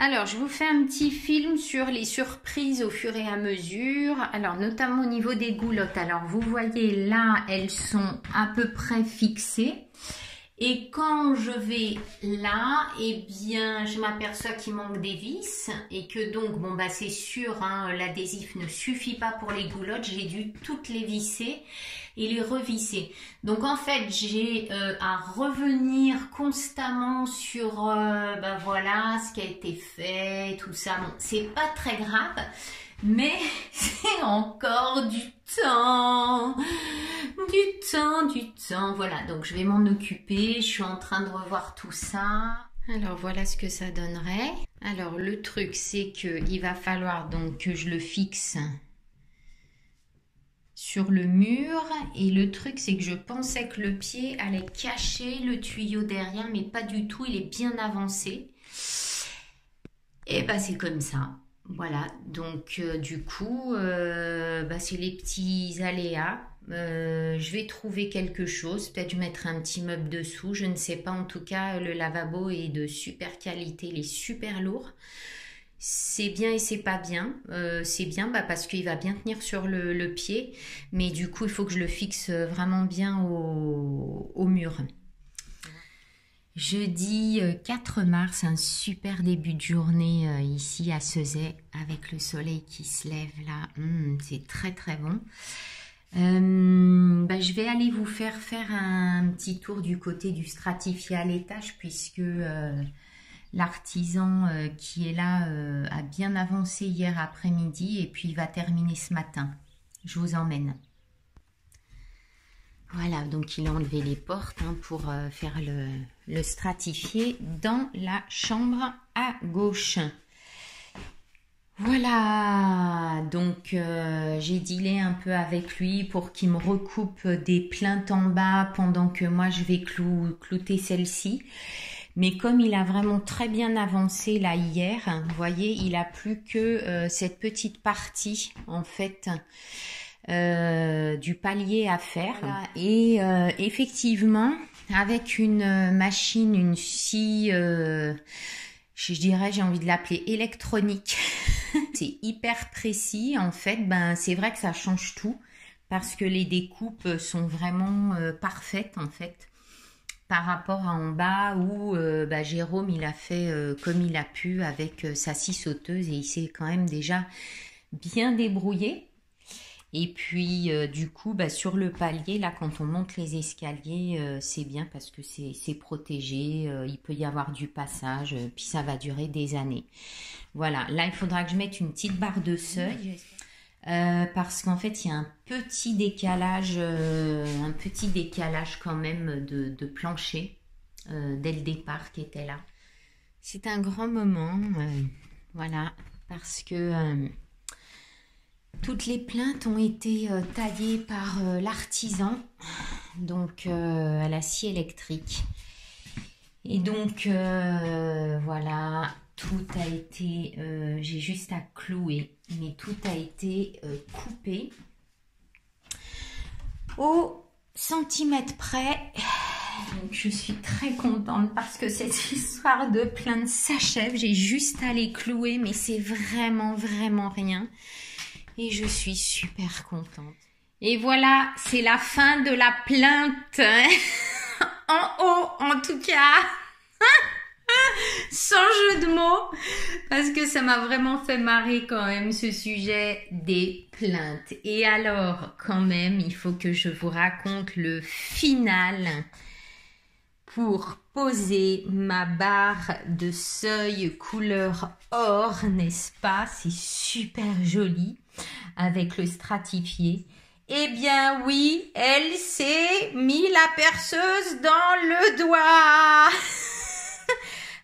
Alors, je vous fais un petit film sur les surprises au fur et à mesure. Alors, notamment au niveau des goulottes. Alors, vous voyez là, elles sont à peu près fixées. Et quand je vais là, eh bien, je m'aperçois qu'il manque des vis et que donc, bon, bah, c'est sûr, hein, l'adhésif ne suffit pas pour les goulottes. J'ai dû toutes les visser et les revisser. Donc, en fait, j'ai à revenir constamment sur, bah, voilà, ce qui a été fait, tout ça. Bon, c'est pas très grave. Mais c'est encore du temps, voilà, donc je vais m'en occuper, je suis en train de revoir tout ça. Alors voilà ce que ça donnerait. Alors le truc c'est qu'il va falloir donc que je le fixe sur le mur. Et le truc c'est que je pensais que le pied allait cacher le tuyau derrière, mais pas du tout, il est bien avancé. Et bah c'est comme ça. Voilà, donc du coup, bah, c'est les petits aléas. Je vais trouver quelque chose, peut-être je mettrai un petit meuble dessous, je ne sais pas. En tout cas, le lavabo est de super qualité, il est super lourd. C'est bien et c'est pas bien. C'est bien bah, parce qu'il va bien tenir sur le pied, mais du coup, il faut que je le fixe vraiment bien au mur. Jeudi 4 mars, un super début de journée ici à Ceuzay avec le soleil qui se lève là, c'est très très bon. Bah, je vais aller vous faire un petit tour du côté du stratifié à l'étage puisque l'artisan qui est là a bien avancé hier après-midi et puis il va terminer ce matin. Je vous emmène. Voilà, donc il a enlevé les portes hein, pour faire le stratifié dans la chambre à gauche. Voilà, donc j'ai dealé un peu avec lui pour qu'il me recoupe des plinthes en bas pendant que moi je vais clouter celle-ci. Mais comme il a vraiment très bien avancé là hier, hein, vous voyez, il a plus que cette petite partie en fait. Du palier à faire. Voilà. Et effectivement, avec une machine, une scie, je dirais, j'ai envie de l'appeler électronique. C'est hyper précis. En fait, ben, c'est vrai que ça change tout parce que les découpes sont vraiment parfaites en fait par rapport à en bas où bah, Jérôme il a fait comme il a pu avec sa scie sauteuse et il s'est quand même déjà bien débrouillé. Et puis du coup bah, sur le palier là quand on monte les escaliers c'est bien parce que c'est protégé, il peut y avoir du passage puis ça va durer des années. Voilà, là il faudra que je mette une petite barre de seuil parce qu'en fait il y a un petit décalage quand même de plancher dès le départ qui était là. C'est un grand moment, voilà, parce que toutes les plinthes ont été taillées par l'artisan, donc à la scie électrique. Et donc voilà, tout a été, j'ai juste à clouer, mais tout a été coupé au centimètre près. Donc je suis très contente parce que cette histoire de plinthe s'achève. J'ai juste à les clouer, mais c'est vraiment rien. Et je suis super contente. Et voilà, c'est la fin de la plainte. En haut, en tout cas. Sans jeu de mots. Parce que ça m'a vraiment fait marrer quand même ce sujet des plaintes. Et alors, quand même, il faut que je vous raconte le final pour poser ma barre de seuil couleur or, n'est-ce pas? C'est super joli avec le stratifié. Eh bien oui, elle s'est mis la perceuse dans le doigt.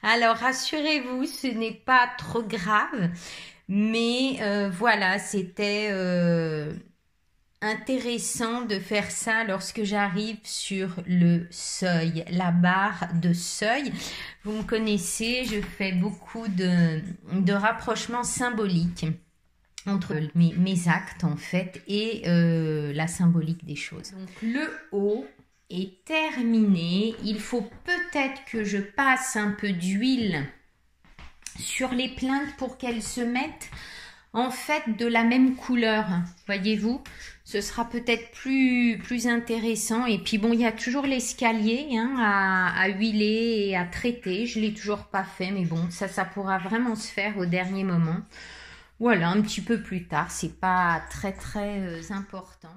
Alors rassurez-vous, ce n'est pas trop grave, mais voilà, c'était intéressant de faire ça lorsque j'arrive sur le seuil, la barre de seuil. Vous me connaissez, je fais beaucoup de rapprochements symboliques entre mes actes en fait et la symbolique des choses. Donc le haut est terminé. Il faut peut-être que je passe un peu d'huile sur les plaintes pour qu'elles se mettent en fait de la même couleur, voyez-vous, ce sera peut-être plus intéressant. Et puis bon, il y a toujours l'escalier hein, à huiler et à traiter, je l'ai toujours pas fait, mais bon, ça pourra vraiment se faire au dernier moment. Voilà, un petit peu plus tard, c'est pas très important.